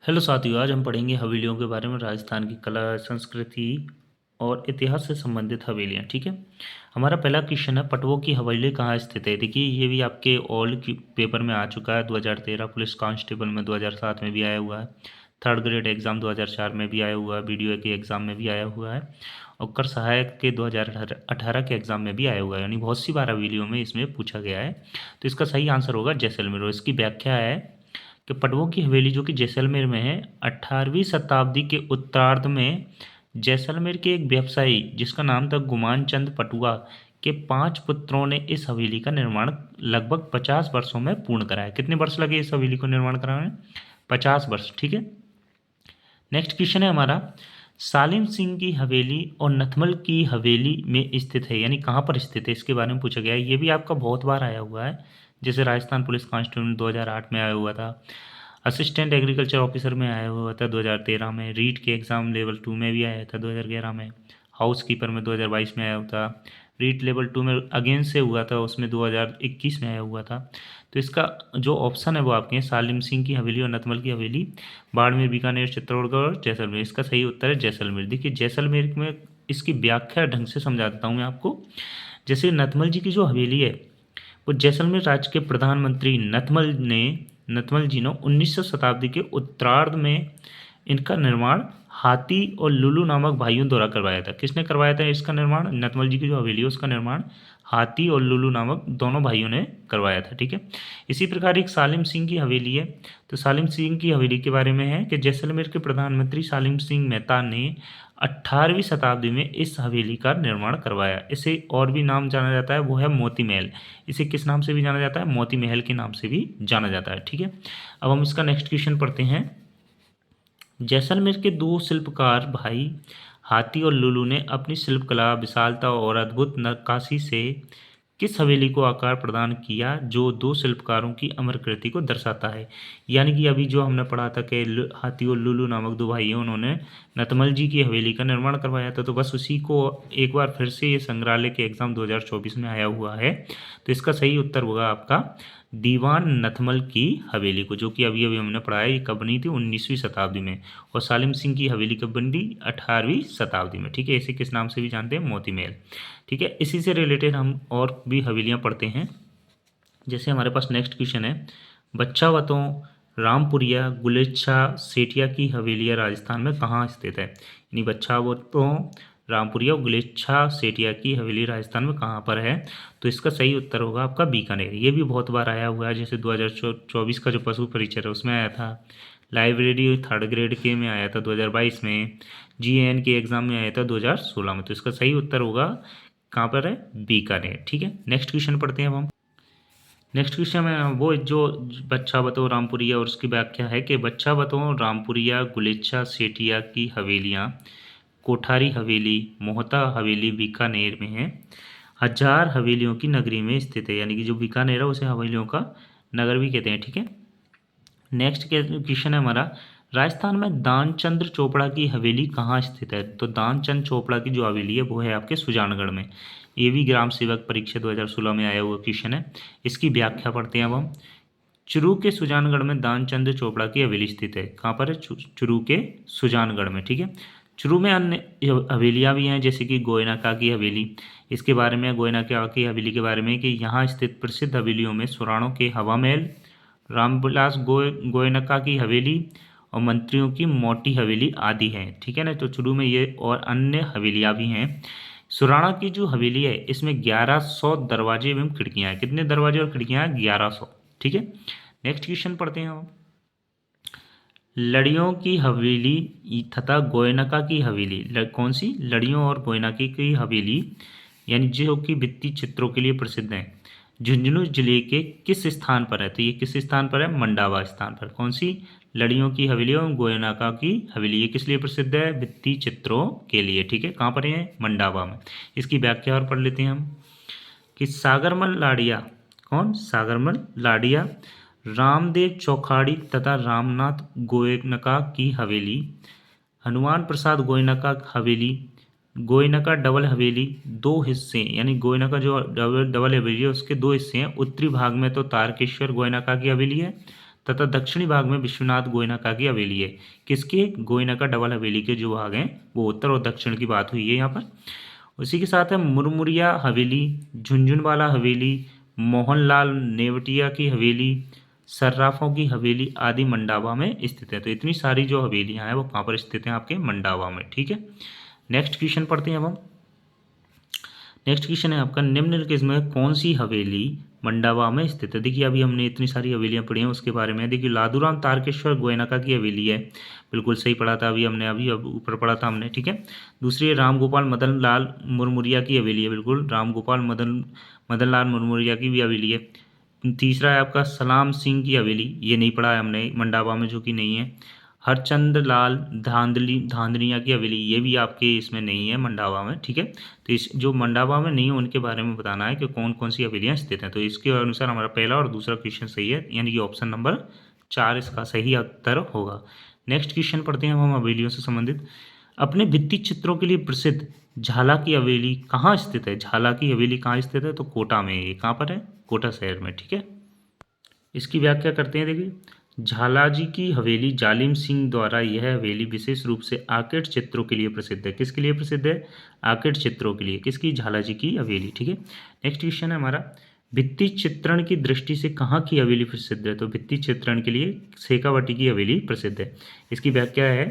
Hello साथियों, आज हम पढ़ेंगे हवेलियों के बारे में। राजस्थान की कला, संस्कृति और इतिहास से संबंधित हवेलियाँ। ठीक है, हमारा पहला क्वेश्चन है, पटवों की हवेली कहाँ स्थित है। देखिए, ये भी आपके ओल्ड पेपर में आ चुका है। 2013 पुलिस कांस्टेबल में, 2007 में भी आया हुआ है, थर्ड ग्रेड एग्जाम 2004 में भी आया हुआ है, बीडीओ के एग्जाम में भी आया हुआ है, और कर सहायक के 2018 के एग्जाम में भी आया हुआ है। यानी बहुत सी बार हवेलियों में इसमें पूछा गया है। तो इसका सही आंसर होगा जैसलमेर। और इसकी व्याख्या है कि पटवों की हवेली जो कि जैसलमेर में है, 18वीं शताब्दी के उत्तरार्ध में जैसलमेर के एक व्यवसायी जिसका नाम था गुमान चंद पटुआ के 5 पुत्रों ने इस हवेली का निर्माण लगभग 50 वर्षों में पूर्ण कराया। कितने वर्ष लगे इस हवेली को निर्माण कराने में? 50 वर्ष। ठीक है, नेक्स्ट क्वेश्चन है हमारा, सालिम सिंह की हवेली और नथमल की हवेली में स्थित है, यानी कहाँ पर स्थित है, इसके बारे में पूछा गया है। ये भी आपका बहुत बार आया हुआ है। जैसे राजस्थान पुलिस कांस्टेबल 2008 में आया हुआ था, असिस्टेंट एग्रीकल्चर ऑफिसर में आया हुआ था 2013 में, रीट के एग्ज़ाम लेवल 2 में भी आया था 2011 में, हाउस कीपर में 2022 में आया हुआ था, रीट लेवल 2 में अगेन से हुआ था, उसमें 2021 में आया हुआ था। तो इसका जो ऑप्शन है वो आपके हैं, सालिम सिंह की हवेली और नथमल की हवेली, बाड़मेर, बीकानेर, चित्तौड़गढ़ और जैसलमेर। इसका सही उत्तर है जैसलमेर। देखिए, जैसलमेर में इसकी व्याख्या ढंग से समझा देता हूँ मैं आपको। जैसे नथमल जी की जो हवेली है, वो जैसलमेर राज्य के प्रधानमंत्री नथमल जी ने 19वीं शताब्दी के उत्तरार्ध में इनका निर्माण हाथी और लुलू नामक भाइयों द्वारा करवाया था। किसने करवाया था इसका निर्माण? नथमल जी की जो हवेली है उसका निर्माण हाथी और लुलू नामक दोनों भाइयों ने करवाया था। ठीक है, इसी प्रकार एक सालिम सिंह की हवेली है। तो सालिम सिंह की हवेली के बारे में है कि जैसलमेर के प्रधानमंत्री सालिम सिंह मेहता ने 18वीं शताब्दी में इस हवेली का निर्माण करवाया। इसे और भी नाम जाना जाता है, वो है मोती महल। इसे किस नाम से भी जाना जाता है? मोती महल के नाम से भी जाना जाता है। ठीक है, अब हम इसका नेक्स्ट क्वेश्चन पढ़ते हैं। जैसलमेर के दो शिल्पकार भाई हाथी और लुलू ने अपनी शिल्पकला, विशालता और अद्भुत नक्काशी से किस हवेली को आकार प्रदान किया जो दो शिल्पकारों की अमर कृति को दर्शाता है। यानी कि अभी जो हमने पढ़ा था कि हाथी और लुलू नामक दो भाई हैं, उन्होंने नतमल जी की हवेली का निर्माण करवाया था। तो बस उसी को एक बार फिर से ये संग्रहालय के एग्जाम 2024 में आया हुआ है। तो इसका सही उत्तर होगा आपका दीवान नथमल की हवेली को, जो कि अभी अभी हमने पढ़ा है। ये कब बनी थी? 19वीं शताब्दी में। और सालिम सिंह की हवेली कब बनी? 18वीं शताब्दी में। ठीक है, इसे किस नाम से भी जानते हैं? मोती महल। ठीक है, इसी से रिलेटेड हम और भी हवेलियाँ पढ़ते हैं। जैसे हमारे पास नेक्स्ट क्वेश्चन है, बच्चावतों, रामपुरिया, गुलेच्छा सेठिया की हवेलियाँ राजस्थान में कहाँ स्थित है। यानी बच्चावतों, रामपुरिया और गुलेच्छा सेठिया की हवेली राजस्थान में कहाँ पर है? तो इसका सही उत्तर होगा आपका बीकानेर। ये भी बहुत बार आया हुआ है। जैसे 2024 का जो पशु परिचय है उसमें आया था, लाइब्रेरी थर्ड ग्रेड के में आया था 2022 में, जीएन के एग्जाम में आया था 2016 में। तो इसका सही उत्तर होगा कहाँ पर है? बीकानेर। ठीक है, नेक्स्ट क्वेश्चन पढ़ते हैं अब हम। नेक्स्ट क्वेश्चन में वो जो बच्चा बतो रामपुरिया और उसकी व्याख्या है कि बच्चा बतो रामपुरिया, गुलेच्छा सेठिया की हवेलियाँ कोठारी हवेली, मोहता हवेली बीकानेर में है, हजार हवेलियों की नगरी में स्थित है। यानी कि जो बीकानेर है उसे हवेलियों का नगर भी कहते हैं। ठीक है, नेक्स्ट क्वेश्चन है हमारा, राजस्थान में दानचंद्र चोपड़ा की हवेली कहाँ स्थित है। तो दानचंद चोपड़ा की जो हवेली है वो है आपके सुजानगढ़ में। ये भी ग्राम सेवक परीक्षा 2016 में आया हुआ क्वेश्चन है। इसकी व्याख्या पढ़ते हैं अब हम। चुरू के सुजानगढ़ में दानचंद्र चोपड़ा की हवेली स्थित है। कहाँ पर है? चुरू के सुजानगढ़ में। ठीक है, चुरू में अन्य हवेलियाँ भी हैं, जैसे कि गोयनका की हवेली। इसके बारे में, गोयनका की हवेली के बारे में, कि यहाँ स्थित प्रसिद्ध हवेलियों में सुराणों के हवा महल, रामविलास गोयनका की हवेली और मंत्रियों की मोटी हवेली आदि हैं। ठीक है ना, तो चुरू में ये और अन्य हवेलियाँ भी हैं। सुराणा की जो हवेली है इसमें 1100 दरवाजे एवं खिड़कियाँ हैं। कितने दरवाजे और खिड़कियाँ हैं? 1100। ठीक है, नेक्स्ट क्वेश्चन पढ़ते हैं हम। लड़ियों की हवेली तथा गोयनका की हवेली, कौन सी? लड़ियों और गोयनका की हवेली, यानी जो कि भित्ति चित्रों के लिए प्रसिद्ध हैं, झुंझुनू जिले के किस स्थान पर है? तो ये किस स्थान पर है? मंडावा स्थान पर। कौन सी? लड़ियों की हवेली और गोयनका की हवेली, ये किस लिए प्रसिद्ध है? भित्ति चित्रों के लिए। ठीक है, कहाँ पर है? मंडावा में। इसकी व्याख्या और पढ़ लेते हैं हम कि सागरमल लाड़िया, कौन? सागरमल लाड़िया, रामदेव चौखाड़ी तथा रामनाथ गोयनका की हवेली, हनुमान प्रसाद गोयनका हवेली, गोयनका डबल हवेली, दो हिस्से, यानी गोयनका जो डबल हवेली है उसके दो हिस्से हैं। उत्तरी भाग में तो तारकेश्वर गोयनका की हवेली है, तथा दक्षिणी भाग में विश्वनाथ गोयनका की हवेली है। किसके? गोयनका डबल हवेली के जो भाग हैं वो उत्तर और दक्षिण की बात हुई है यहाँ पर। उसी के साथ है मुरमुरिया हवेली, झुंझुनवाला हवेली, मोहनलाल नेवटिया की हवेली, सर्राफों की हवेली आदि मंडावा में स्थित है। तो इतनी सारी जो हवेलियां हैं वो कहाँ पर स्थित हैं? आपके मंडावा में। ठीक है, नेक्स्ट क्वेश्चन पढ़ते हैं अब हम। नेक्स्ट क्वेश्चन है आपका, निम्नलिखित में कौन सी हवेली मंडावा में स्थित है? देखिए अभी हमने इतनी सारी हवेलियां पढ़ी हैं उसके बारे में। देखिए लादूराम तारकेश्वर गोयनका की हवेली है, बिल्कुल सही पढ़ा था अभी हमने, अभी अब ऊपर पढ़ा था हमने। ठीक है, दूसरी है राम गोपाल मदन लाल मुरमुरिया की हवेली है, बिल्कुल राम गोपाल मदन लाल मुरमुरिया की भी हवेली है। तीसरा है आपका सलाम सिंह की हवेली, ये नहीं पढ़ा है हमने मंडावा में, जो कि नहीं है। हरचंद लाल धांधलिया की हवेली, ये भी आपके इसमें नहीं है मंडावा में। ठीक है, तो इस जो मंडावा में नहीं है उनके बारे में बताना है कि कौन कौन सी हवेलियाँ स्थित हैं। तो इसके अनुसार हमारा पहला और दूसरा क्वेश्चन सही है, यानी कि ऑप्शन नंबर 4 इसका सही उत्तर होगा। नेक्स्ट क्वेश्चन पढ़ते हैं हम हवेलियों से संबंधित। अपने भित्ति चित्रों के लिए प्रसिद्ध झाला की हवेली कहाँ स्थित है? झाला की हवेली कहाँ स्थित है? तो कोटा में। ये कहाँ पर है? कोटा शहर में। ठीक है, इसकी व्याख्या करते हैं। देखिए झालाजी की हवेली जालिम सिंह द्वारा यह हवेली विशेष रूप से आर्किड चित्रों के लिए प्रसिद्ध है। किसके लिए प्रसिद्ध है? आर्किड चित्रों के लिए। किसकी? झालाजी की हवेली। ठीक है, नेक्स्ट क्वेश्चन है हमारा, भित्ति चित्रण की दृष्टि से कहाँ की हवेली प्रसिद्ध है? तो भित्ति चित्रण के लिए शेखावटी की हवेली प्रसिद्ध है। इसकी व्याख्या है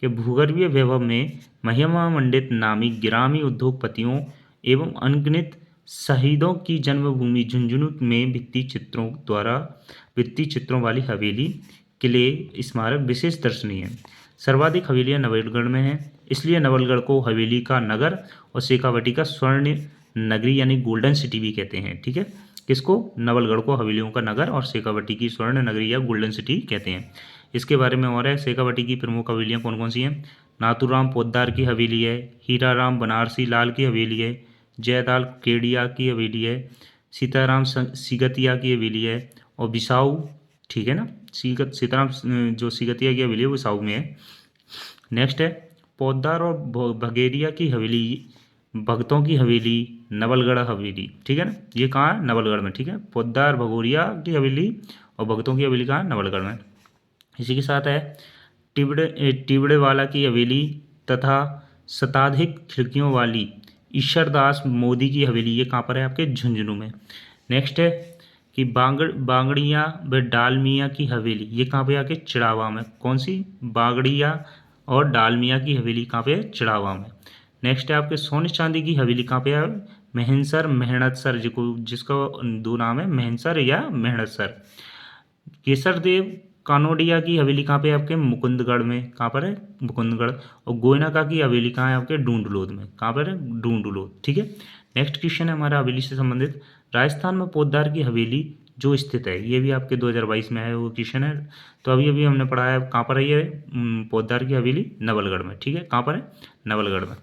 कि भूगर्भीय वैभव में महिमा मंडित नामी ग्रामीण उद्योगपतियों एवं अनगिनत शहीदों की जन्मभूमि झुंझुनू में भित्ति चित्रों वाली हवेली, किले, स्मारक विशेष दर्शनीय है। सर्वाधिक हवेलियां नवलगढ़ में हैं, इसलिए नवलगढ़ को हवेली का नगर और शेखावटी का स्वर्ण नगरी यानी गोल्डन सिटी भी कहते हैं। ठीक है, किसको? नवलगढ़ को हवेलियों का नगर और शेखावटी की स्वर्ण नगरी या गोल्डन सिटी कहते हैं। इसके बारे में और है, शेखावटी की प्रमुख हवेलियाँ कौन कौन सी हैं? नाथूराम पोद्दार की हवेली है, हीराराम बनारसी लाल की हवेली है, जयदाल केडिया की हवेली है, सीताराम सिगतिया की हवेली है और बिसाऊ। ठीक है ना, सीताराम जो सिगतिया की हवेली है वो बिसाऊ में है। नेक्स्ट है पोद्दार और भगेरिया की हवेली, भक्तों की हवेली, नवलगढ़ हवेली। ठीक है ना, ये कहाँ है? नवलगढ़ में। ठीक है, पोद्दार भगोरिया की हवेली और भक्तों की हवेली कहाँ है? नवलगढ़ में। इसी के साथ है टिबड़ेवाला की हवेली तथा शताधिक खिड़कियों वाली ईश्वरदास मोदी की हवेली, ये कहाँ पर है? आपके झुंझुनू में। नेक्स्ट है कि बांगड़िया व डालमिया की हवेली, ये कहाँ पे? आके चिड़ावा में। कौन सी? बागड़िया और डालमिया की हवेली कहाँ पे है? चिड़ावा में। नेक्स्ट है आपके सोने चांदी की हवेली कहाँ पे है? मेहनसर मेहनतसर, जिसका दो नाम है, मेहनसर या मेहनतसर। केसरदेव कानोडिया की हवेली कहाँ पे है? आपके मुकुंदगढ़ में। कहाँ पर है? मुकुंदगढ़। और गोयनका की हवेली कहाँ है? आपके डूंडलोद में। कहाँ पर है? डूंडलोद। ठीक है, नेक्स्ट क्वेश्चन है हमारा हवेली से संबंधित। राजस्थान में पोद्दार की हवेली जो स्थित है, ये भी आपके 2022 में आया वो क्वेश्चन है। तो अभी अभी हमने पढ़ा है, कहाँ पर है ये पोद्दार की हवेली? नवलगढ़ में। ठीक है, कहाँ पर है? नवलगढ़ में।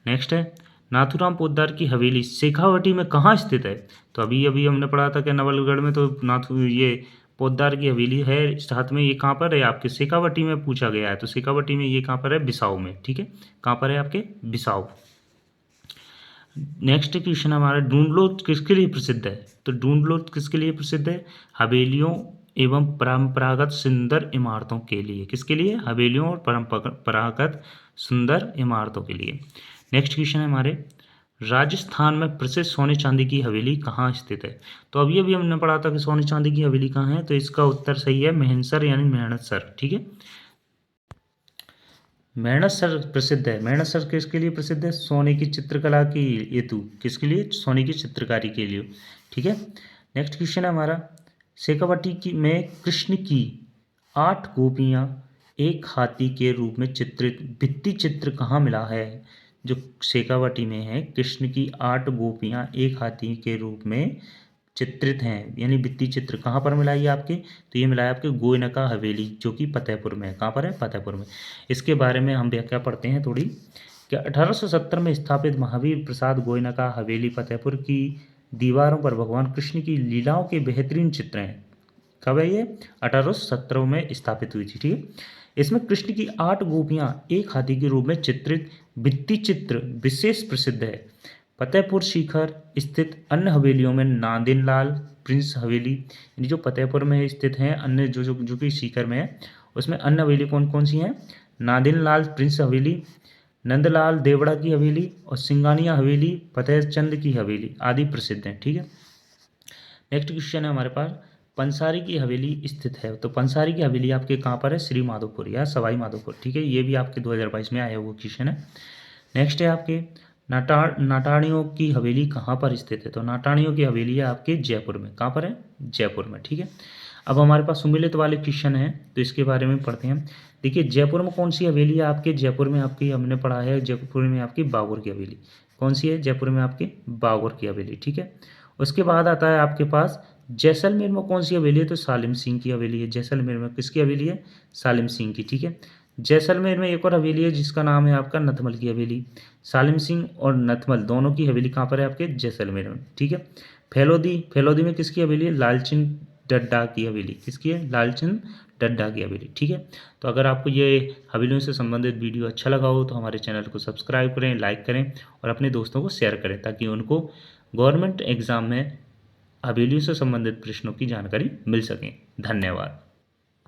नेक्स्ट है नाथूराम पोद्दार की हवेली शेखावटी में कहाँ स्थित है? तो अभी अभी हमने पढ़ा था कि नवलगढ़ में, तो ये पोद्दार की हवेली है, साथ में ये कहाँ पर है? आपके शेखावटी में पूछा गया है, तो शेखावटी में ये कहाँ पर है? बिसाऊ में। ठीक है, कहाँ पर है? आपके बिसाऊ। नेक्स्ट क्वेश्चन हमारा, डूंडलोद किसके लिए प्रसिद्ध है? तो डूंडलोद किसके लिए प्रसिद्ध है? हवेलियों एवं परंपरागत सुंदर इमारतों के लिए। किसके लिए? हवेलियों और परंपरागत सुंदर इमारतों के लिए। नेक्स्ट क्वेश्चन है हमारे, राजस्थान में प्रसिद्ध सोने चांदी की हवेली कहाँ स्थित है? तो अभी अभी हमने पढ़ा था कि सोने चांदी की हवेली कहाँ है, तो इसका उत्तर सही है मेहनसर यानी मेहनतसर। ठीक है, मेहनतसर प्रसिद्ध है। मेहनतसर किसके लिए प्रसिद्ध है? सोने की चित्रकला की हेतु। किसके लिए? सोने की चित्रकारी के लिए। ठीक है, नेक्स्ट क्वेश्चन है हमारा, शेखावटी की में कृष्ण की 8 गोपियाँ एक हाथी के रूप में चित्रित भित्ति चित्र कहाँ मिला है? जो शेखावटी में है, कृष्ण की 8 गोपियाँ एक हाथी के रूप में चित्रित हैं, यानी भित्ति चित्र कहाँ पर मिला है आपके? तो ये मिला है आपके गोयनका हवेली, जो कि फतेहपुर में है। कहाँ पर है? फतेहपुर में। इसके बारे में हम व्याख्या पढ़ते हैं थोड़ी, कि 1870 में स्थापित महावीर प्रसाद गोयनका हवेली फतेहपुर की दीवारों पर भगवान कृष्ण की लीलाओं के बेहतरीन चित्र हैं। कब है ये? 1870 में स्थापित हुई थी। ठीक है, इसमें कृष्ण की 8 गोपियाँ एक हाथी के रूप में चित्रित भित्ति चित्र विशेष प्रसिद्ध है। फतेहपुर सीकर स्थित अन्य हवेलियों में नादिन लाल प्रिंस हवेली, यानी जो फतेहपुर में स्थित हैं अन्य जो जो जो कि सीकर में है, उसमें अन्य हवेली कौन कौन सी हैं? नादिन लाल प्रिंस हवेली, नंदलाल देवड़ा की हवेली और सिंगानिया हवेली, फतेहचंद की हवेली आदि प्रसिद्ध हैं। ठीक है। नेक्स्ट क्वेश्चन है हमारे पास, पंसारी की हवेली स्थित है। तो पंसारी की हवेली आपके कहाँ पर है? श्री माधोपुर या सवाई माधोपुर। ठीक है, ये भी आपके 2022 में आया हुआ क्वेश्चन है। नेक्स्ट है आपके नाटाणियों की हवेली कहाँ पर स्थित है? तो नाटाणियों की हवेली है आपके जयपुर में। कहाँ पर है? जयपुर में। ठीक है। अब हमारे पास सुमेलित वाले क्वेश्चन है, तो इसके बारे में पढ़ते हैं। देखिए, जयपुर में कौन सी हवेली है आपके? जयपुर में आपकी हमने पढ़ा है, जयपुर में आपकी बागौर की हवेली। कौन सी है? जयपुर में आपकी बागौर की हवेली। ठीक है। उसके बाद आता है आपके पास जैसलमेर में कौन सी हवेली है? तो सालिम सिंह की हवेली है। जैसलमेर में किसकी हवेली है? सालिम सिंह की। ठीक है। जैसलमेर में एक और हवेली है जिसका नाम है आपका नथमल की हवेली। सालिम सिंह और नथमल दोनों की हवेली कहाँ पर है? आपके जैसलमेर में। ठीक है। फैलोदी में किसकी हवेली है? लालचंद डड्डा की हवेली। किसकी है? लालचंद डड्डा की हवेली। ठीक है। तो अगर आपको ये हवेलियों से संबंधित वीडियो अच्छा लगा हो तो हमारे चैनल को सब्सक्राइब करें, लाइक करें और अपने दोस्तों को शेयर करें, ताकि उनको गवर्नमेंट एग्जाम में हवेलियों से संबंधित प्रश्नों की जानकारी मिल सके। धन्यवाद।